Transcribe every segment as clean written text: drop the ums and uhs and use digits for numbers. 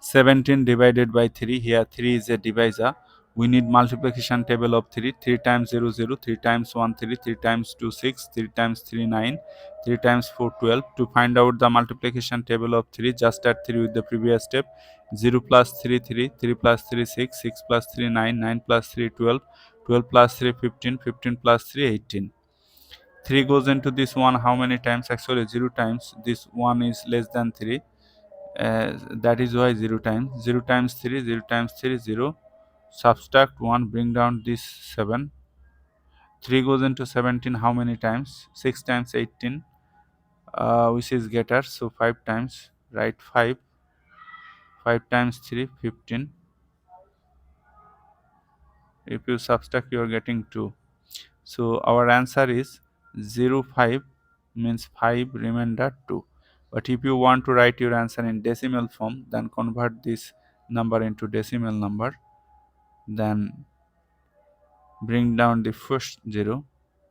17 divided by 3. Here 3 is a divisor. We need multiplication table of 3. 3 times 0, 0. 3 times 1, 3. 3 times 2, 6. 3 times 3, 9. 3 times 4, 12. To find out the multiplication table of 3, just add 3 with the previous step. 0 plus 3, 3. 3 plus 3, 6. 6 plus 3, 9. 9 plus 3, 12. 12 plus 3, 15. 15 plus 3, 18. 3 goes into this one how many times? Actually 0 times. This one is less than 3. That is why 0 times. 0 times 3, 0 times 3, 0. Subtract 1, bring down this 7. 3 goes into 17 how many times? 6 times 18, which is getter. So 5 times. Write 5. 5 times 3, 15. If you subtract, you are getting 2. So our answer is 0, 5 means 5 remainder 2. But if you want to write your answer in decimal form, then convert this number into decimal number. Then bring down the first 0.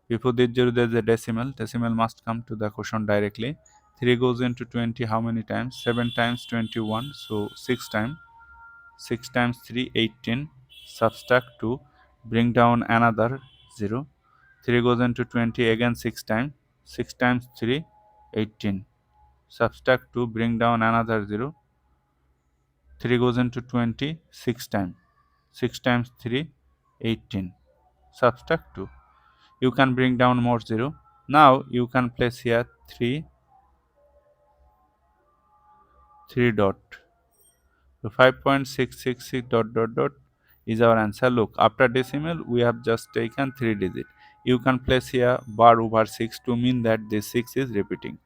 Before this 0 there is a decimal. Decimal must come to the quotient directly. 3 goes into 20 how many times? 7 times 21. So 6 times. 6 times 3, 18. Subtract 2. Bring down another 0. 3 goes into 20 again 6 times. 6 times 3, 18. Subtract 2. Bring down another 0. 3 goes into 20 6 times. 6 times 3, 18. Subtract 2. You can bring down more 0. Now you can place here 3 dot. So 5.666 dot dot dot is our answer. Look, after decimal we have just taken 3 digit. You can place here bar over 6 to mean that this 6 is repeating.